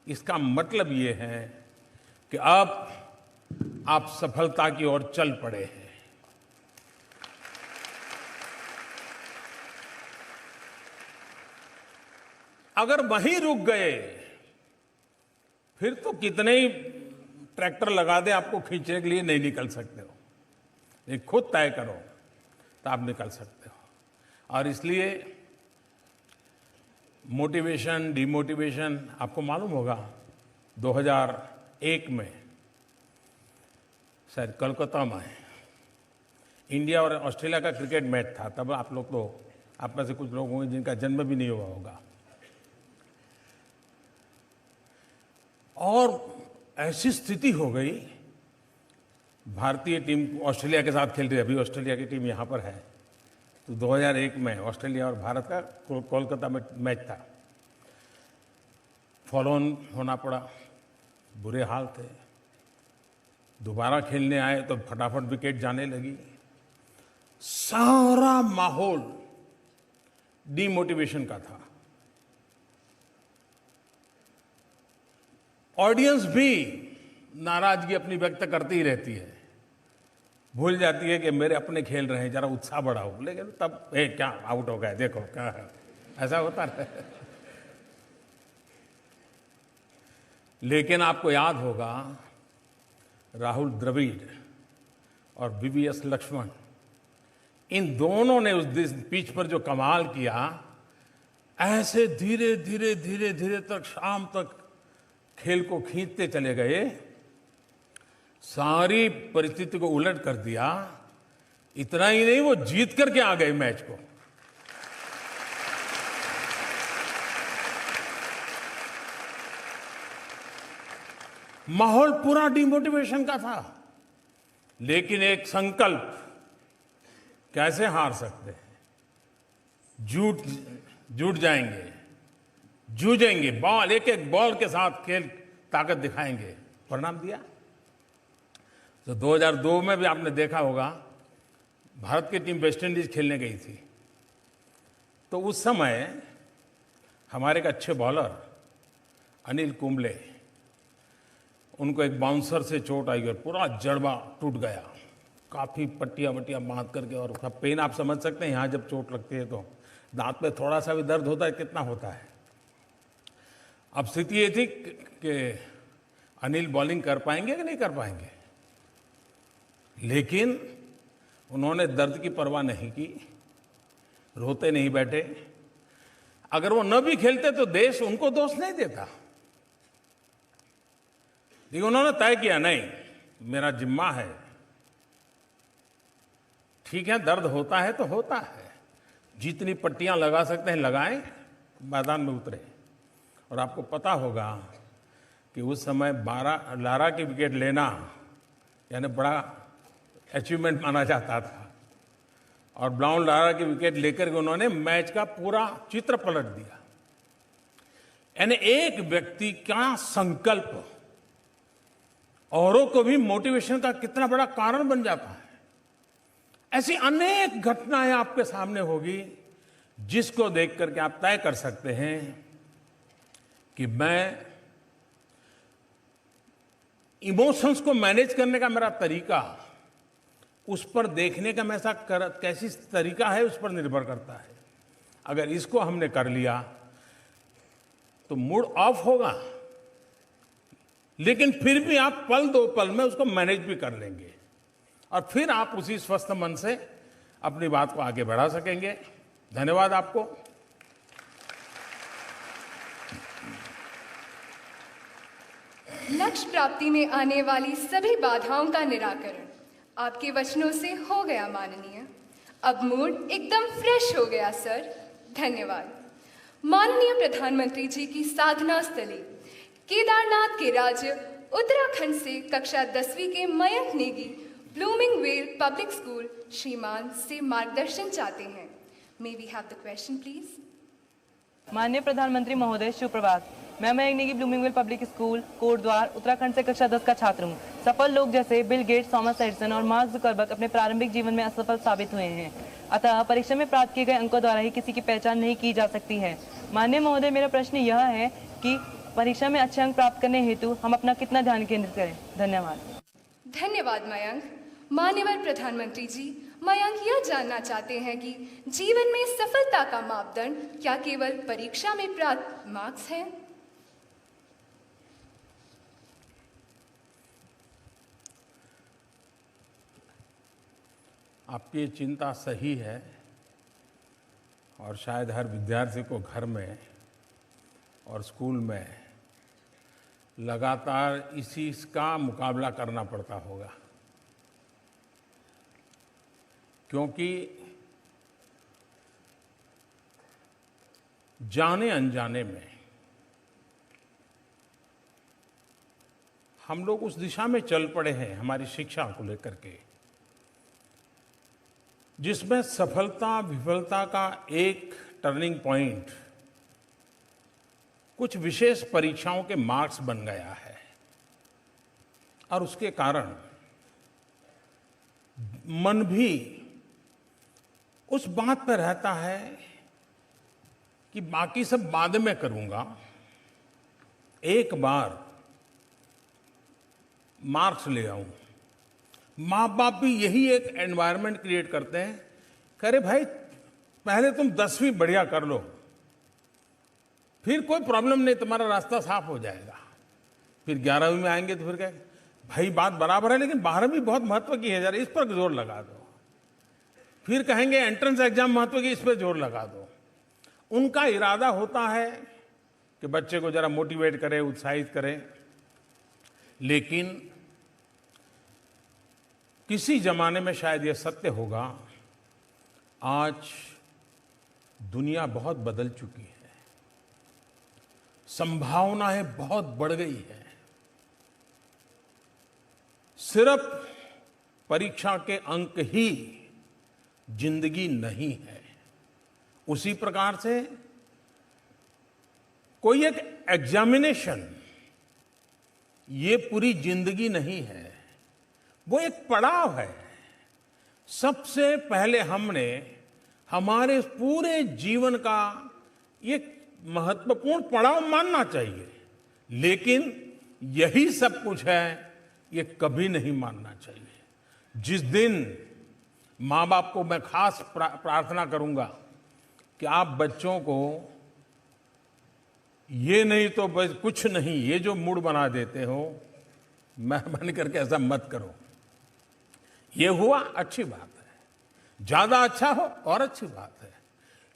इसका मतलब ये है कि अब आप सफलता की ओर चल पड़े हैं। अगर वहीं रुक गए, फिर तो कितने ही ट्रैक्टर लगा दे, आपको खींचने के लिए नहीं निकल सकते हो। ये खुद तय करो तो आप निकल सकते हो। और इसलिए मोटिवेशन, डिमोटिवेशन, आपको मालूम होगा 2001 में शायद कोलकाता में इंडिया और ऑस्ट्रेलिया का क्रिकेट मैच था। तब आप लोग तो, आप में से कुछ लोग होंगे जिनका जन्म भी नहीं हुआ होगा। और ऐसी स्थिति हो गई, भारतीय टीम ऑस्ट्रेलिया के साथ खेल रही है, अभी ऑस्ट्रेलिया की टीम यहाँ पर है। तो 2001 में ऑस्ट्रेलिया और भारत का कोलकाता में मैच था। फॉलो ऑन होना पड़ा, बुरे हाल थे। दोबारा खेलने आए तो फटाफट विकेट जाने लगी। सारा माहौल डिमोटिवेशन का था। ऑडियंस भी नाराजगी अपनी व्यक्त करती ही रहती है, भूल जाती है कि मेरे अपने खेल रहे हैं, जरा उत्साह बढ़ाओ। लेकिन तब क्या आउट हो गया, देखो क्या है, ऐसा होता है। लेकिन आपको याद होगा राहुल द्रविड़ और वीवीएस लक्ष्मण, इन दोनों ने उस पिच पर जो कमाल किया, ऐसे धीरे धीरे धीरे धीरे तक शाम तक खेल को खींचते चले गए, सारी परिस्थिति को उलट कर दिया। इतना ही नहीं, वो जीत करके आ गए मैच को। माहौल पूरा डिमोटिवेशन का था, लेकिन एक संकल्प, कैसे हार सकते हैं, जुट जाएंगे, जूझेंगे, बॉल एक एक बॉल के साथ खेल ताकत दिखाएंगे। परिणाम दिया। तो 2002 में भी आपने देखा होगा, भारत की टीम वेस्ट इंडीज खेलने गई थी, तो उस समय हमारे एक अच्छे बॉलर अनिल कुंबले, उनको एक बाउंसर से चोट आई और पूरा जड़बा टूट गया, काफ़ी पट्टियाँ वट्टियाँ बांध करके, और उसका पेन आप समझ सकते हैं। यहाँ जब चोट लगती है तो दांत पे थोड़ा सा भी दर्द होता है, कितना होता है। अब स्थिति ये थी कि अनिल बॉलिंग कर पाएंगे कि नहीं कर पाएंगे, लेकिन उन्होंने दर्द की परवाह नहीं की, रोते नहीं बैठे। अगर वो न भी खेलते तो देश उनको दोष नहीं देता, लेकिन उन्होंने तय किया, नहीं मेरा जिम्मा है, ठीक है दर्द होता है तो होता है, जितनी पट्टियां लगा सकते हैं लगाएं, मैदान में उतरे। और आपको पता होगा कि उस समय 12 लारा की विकेट लेना यानी बड़ा अचीवमेंट माना जाता था, और ब्राउन लारा की विकेट लेकर के उन्होंने मैच का पूरा चित्र पलट दिया। यानी एक व्यक्ति का संकल्प औरों को भी मोटिवेशन का कितना बड़ा कारण बन जाता है। ऐसी अनेक घटनाएं आपके सामने होगी जिसको देख करके आप तय कर सकते हैं कि मैं इमोशंस को मैनेज करने का मेरा तरीका, उस पर देखने का मेरा कैसी तरीका है, उस पर निर्भर करता है। अगर इसको हमने कर लिया तो मूड ऑफ होगा, लेकिन फिर भी आप पल दो पल में उसको मैनेज भी कर लेंगे, और फिर आप उसी स्वस्थ मन से अपनी बात को आगे बढ़ा सकेंगे। धन्यवाद आपको। लक्ष्य प्राप्ति में आने वाली सभी बाधाओं का निराकरण आपके वचनों से हो गया माननीय। अब मूड एकदम फ्रेश हो गया सर, धन्यवाद। माननीय प्रधानमंत्री जी की साधना स्थली केदारनाथ के राज्य उत्तराखंड से कक्षा 10वीं के Mayank Negi blooming well public school श्रीमान से मार्गदर्शन चाहते हैं। May we have the question please. माननीय प्रधानमंत्री महोदय, सुप्रभात। मैं Mayank Negi blooming well public school Kotdwar Uttarakhand से कक्षा 10 का छात्र हूँ। सफल लोग जैसे बिल गेट्स, थॉमस एडिसन और मार्क जुकरबर्ग अपने प्रारंभिक जीवन में असफल साबित हुए हैं, अतः परीक्षा में प्राप्त किए गए अंकों द्वारा ही किसी की पहचान नहीं की जा सकती है। माननीय महोदय, मेरा प्रश्न यह है कि परीक्षा में अच्छे अंक प्राप्त करने हेतु हम अपना कितना ध्यान केंद्रित करें? धन्यवाद। धन्यवाद मयंक। माननीय प्रधानमंत्री जी, मयंक यह जानना चाहते हैं कि जीवन में सफलता का मापदंड क्या केवल परीक्षा में प्राप्त मार्क्स हैं? आपकी चिंता सही है, और शायद हर विद्यार्थी को घर में और स्कूल में लगातार इसी का मुकाबला करना पड़ता होगा, क्योंकि जाने अनजाने में हम लोग उस दिशा में चल पड़े हैं हमारी शिक्षा को लेकर के, जिसमें सफलता विफलता का एक टर्निंग पॉइंट कुछ विशेष परीक्षाओं के मार्क्स बन गया है। और उसके कारण मन भी उस बात पर रहता है कि बाकी सब बाद में करूंगा, एक बार मार्क्स ले आऊं। माँ बाप भी यही एक एनवायरनमेंट क्रिएट करते हैं, करे भाई पहले तुम 10वीं बढ़िया कर लो, फिर कोई प्रॉब्लम नहीं, तुम्हारा रास्ता साफ हो जाएगा। फिर 11वीं में आएंगे तो फिर क्या, भाई बात बराबर है लेकिन 12वीं बहुत महत्व की है, जरा इस पर जोर लगा दो। फिर कहेंगे एंट्रेंस एग्जाम महत्व की, इस पर जोर लगा दो। उनका इरादा होता है कि बच्चे को जरा मोटिवेट करें, उत्साहित करें, लेकिन किसी जमाने में शायद यह सत्य होगा, आज दुनिया बहुत बदल चुकी है, संभावनाएं बहुत बढ़ गई है। सिर्फ परीक्षा के अंक ही जिंदगी नहीं है। उसी प्रकार से कोई एक एग्जामिनेशन ये पूरी जिंदगी नहीं है, वो एक पड़ाव है। सबसे पहले हमने हमारे पूरे जीवन का ये महत्वपूर्ण पड़ाव मानना चाहिए, लेकिन यही सब कुछ है ये कभी नहीं मानना चाहिए। जिस दिन माँ बाप को मैं खास प्रार्थना करूंगा कि आप बच्चों को ये नहीं तो बस कुछ नहीं, ये जो मूड बना देते हो, मेहरबानी करके ऐसा मत करो। ये हुआ अच्छी बात है, ज्यादा अच्छा हो और अच्छी बात है,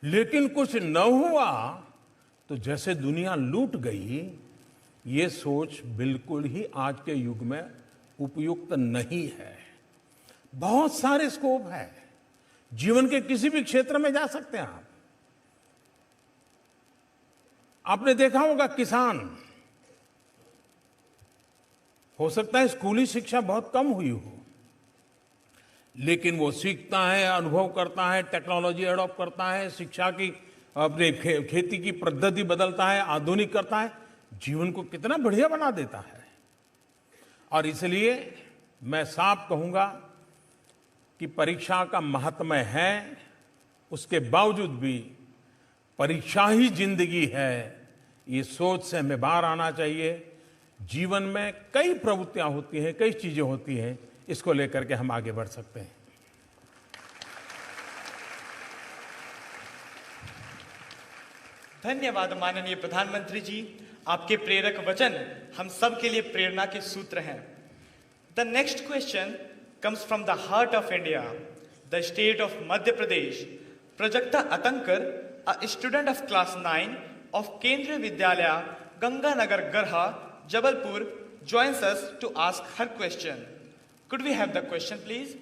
लेकिन कुछ न हुआ तो जैसे दुनिया लूट गई, ये सोच बिल्कुल ही आज के युग में उपयुक्त नहीं है। बहुत सारे स्कोप है, जीवन के किसी भी क्षेत्र में जा सकते हैं आप। आपने देखा होगा किसान, हो सकता है स्कूली शिक्षा बहुत कम हुई हो, लेकिन वो सीखता है, अनुभव करता है, टेक्नोलॉजी एडॉप्ट करता है, शिक्षा की अपने खेती की पद्धति बदलता है, आधुनिक करता है, जीवन को कितना बढ़िया बना देता है। और इसलिए मैं साफ कहूंगा कि परीक्षा का महात्म्य है, उसके बावजूद भी परीक्षा ही जिंदगी है, ये सोच से हमें बाहर आना चाहिए। जीवन में कई प्रवृत्तियां होती हैं, कई चीजें होती हैं, इसको लेकर के हम आगे बढ़ सकते हैं। धन्यवाद माननीय प्रधानमंत्री जी, आपके प्रेरक वचन हम सब के लिए प्रेरणा के सूत्र हैं। The next question comes from the heart of India, the state of Madhya Pradesh. Prajakta Atankar, a student of class 9 of Kendriya Vidyalaya, Ganganagar Garha, Jabalpur, joins us to ask her question. Could we have the question, please?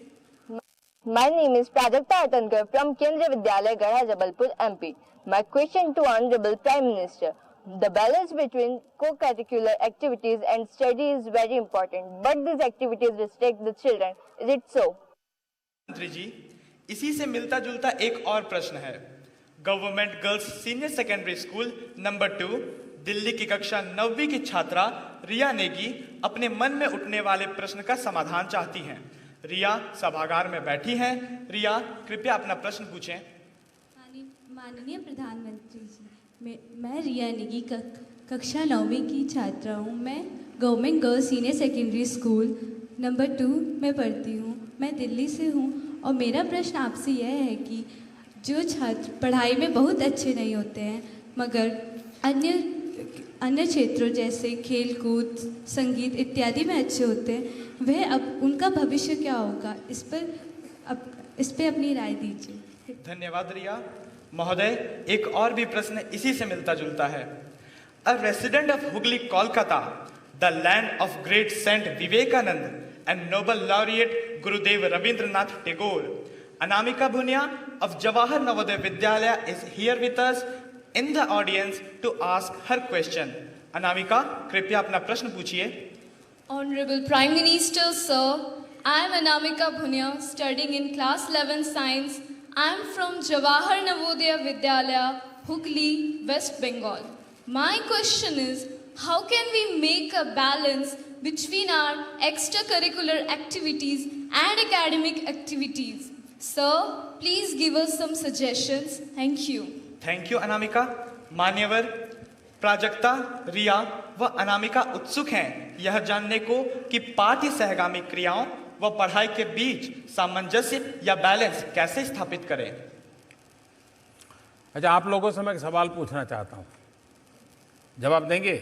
My name is Prajakta Atankar from Kendriya Vidyalaya, Garha, Jabalpur, MP. My question to Honorable Prime Minister. The balance between co-curricular activities and study is very important, but these activities restrict the children. Is it so? मंत्री जी, इसी से मिलता जुलता एक और प्रश्न है। Government girls senior secondary school number 2 Delhi की कक्षा 9वीं की छात्रा रिया नेगी अपने मन में उठने वाले प्रश्न का समाधान चाहती हैं। रिया सभागार में बैठी हैं। रिया, कृपया अपना प्रश्न पूछें। माननीय प्रधानमंत्री जी, मैं रिया नेगी कक्षा 9वीं की छात्रा हूँ। मैं government girls senior secondary school number 2 में पढ़ती हूँ। मैं दिल्ली से हूँ और मेरा प्रश्न आपसे यह है कि जो छात्र पढ़ाई में बहुत अच्छे नहीं होते हैं मगर अन्य क्षेत्रों जैसे खेल कूद, संगीत इत्यादि में अच्छे होते हैं, वह अब उनका भविष्य क्या होगा, इस पे अपनी राय दीजिए। धन्यवाद रिया। महोदय, एक और भी प्रश्न इसी से मिलता जुलता है। A resident of Hooghly Kolkata, the land of great saint Vivekananda and Nobel laureate Gurudev Rabindranath Tagore, Anamika Bhunia of Jawahar Navodaya Vidyalaya is here with us in the audience to ask her question. Anamika, कृपया अपना प्रश्न पूछिए। Honorable Prime Minister, sir, I am Anamika Bhunia, studying in class 11 science. I am from Jawahar Navodaya Vidyalaya, Hooghly, West Bengal. My question is, how can we make a balance between our extracurricular activities and academic activities? Sir, please give us some suggestions. Thank you. Thank you, Anamika. मान्यवर प्राजक्ता, रिया व अनामिका उत्सुक हैं यह जानने को कि पाठ्य सहगामी क्रियाओं व पढ़ाई के बीच सामंजस्य या बैलेंस कैसे स्थापित करें। अच्छा, आप लोगों से मैं एक सवाल पूछना चाहता हूं, जवाब देंगे?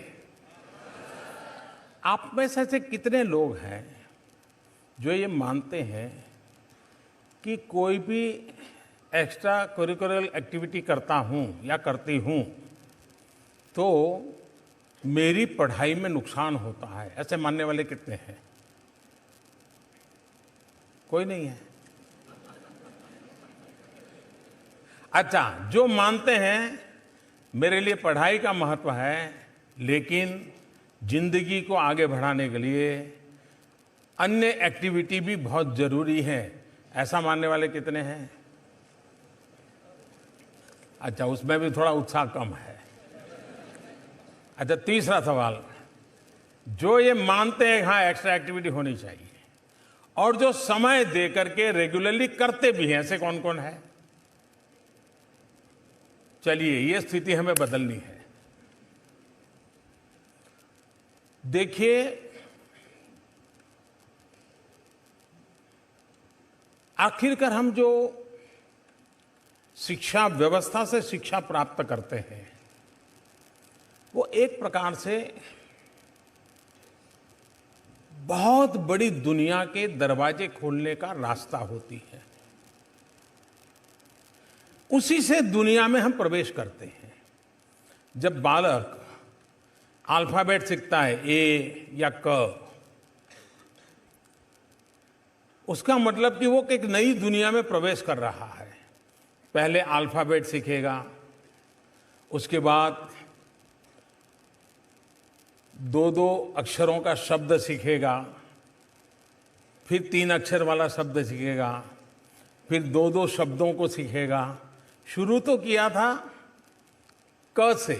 आप में से ऐसे कितने लोग हैं जो ये मानते हैं कि कोई भी एक्स्ट्रा करिकुलर एक्टिविटी करता हूं या करती हूं तो मेरी पढ़ाई में नुकसान होता है? ऐसे मानने वाले कितने हैं? कोई नहीं है। अच्छा, जो मानते हैं मेरे लिए पढ़ाई का महत्व है लेकिन जिंदगी को आगे बढ़ाने के लिए अन्य एक्टिविटी भी बहुत जरूरी है, ऐसा मानने वाले कितने हैं? अच्छा, उसमें भी थोड़ा उत्साह कम है। अच्छा, तीसरा सवाल, जो ये मानते हैं हाँ एक्स्ट्रा एक्टिविटी होनी चाहिए और जो समय दे करके रेगुलरली करते भी हैं, ऐसे कौन कौन है? चलिए, ये स्थिति हमें बदलनी है। देखिए, आखिरकार हम जो शिक्षा व्यवस्था से शिक्षा प्राप्त करते हैं वो एक प्रकार से बहुत बड़ी दुनिया के दरवाजे खोलने का रास्ता होती है। उसी से दुनिया में हम प्रवेश करते हैं। जब बालक अल्फाबेट सीखता है, ए या क, उसका मतलब कि वो एक नई दुनिया में प्रवेश कर रहा है। पहले अल्फाबेट सीखेगा, उसके बाद दो दो अक्षरों का शब्द सीखेगा, फिर 3 अक्षर वाला शब्द सीखेगा, फिर 2-2 शब्दों को सीखेगा। शुरू तो किया था क से,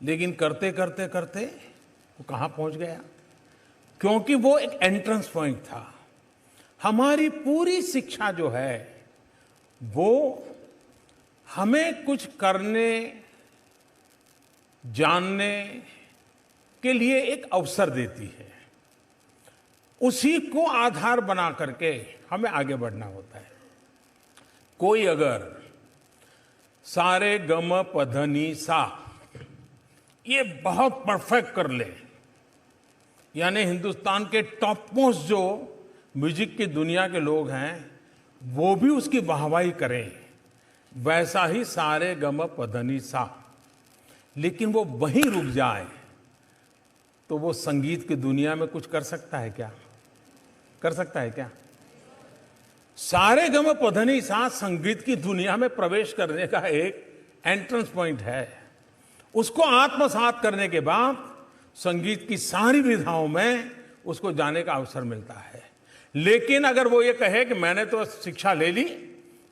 लेकिन करते करते करते वो कहाँ पहुंच गया? क्योंकि वो एक एंट्रेंस पॉइंट था। हमारी पूरी शिक्षा जो है वो हमें कुछ करने, जानने के लिए एक अवसर देती है। उसी को आधार बना करके हमें आगे बढ़ना होता है। कोई अगर सारे गम पधनी सा ये बहुत परफेक्ट कर ले, यानी हिंदुस्तान के टॉप मोस्ट जो म्यूजिक की दुनिया के लोग हैं वो भी उसकी वाहवाही करें, वैसा ही सारे गम पधनी सा, लेकिन वो वहीं रुक जाए, तो वो संगीत की दुनिया में कुछ कर सकता है क्या? कर सकता है क्या? सारे गम पधनी सा संगीत की दुनिया में प्रवेश करने का एक एंट्रेंस पॉइंट है। उसको आत्मसात करने के बाद संगीत की सारी विधाओं में उसको जाने का अवसर मिलता है। लेकिन अगर वो ये कहे कि मैंने तो शिक्षा ले ली,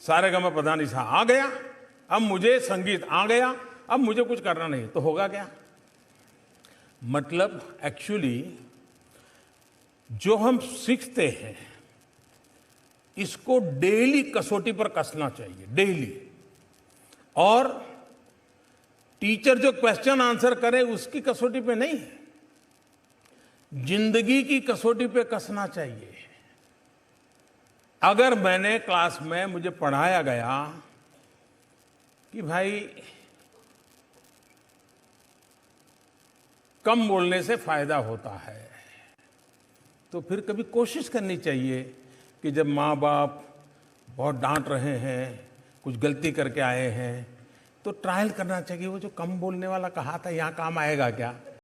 सारे गम पधनी सा आ गया, अब मुझे संगीत आ गया, अब मुझे कुछ करना नहीं, तो होगा क्या? मतलब एक्चुअली जो हम सीखते हैं इसको डेली कसौटी पर कसना चाहिए, डेली। और टीचर जो क्वेश्चन आंसर करे उसकी कसौटी पे नहीं, जिंदगी की कसौटी पे कसना चाहिए। अगर मैंने क्लास में मुझे पढ़ाया गया कि भाई कम बोलने से फायदा होता है, तो फिर कभी कोशिश करनी चाहिए कि जब माँ बाप बहुत डांट रहे हैं, कुछ गलती करके आए हैं, तो ट्रायल करना चाहिए। वो जो कम बोलने वाला कहा था यहाँ काम आएगा क्या?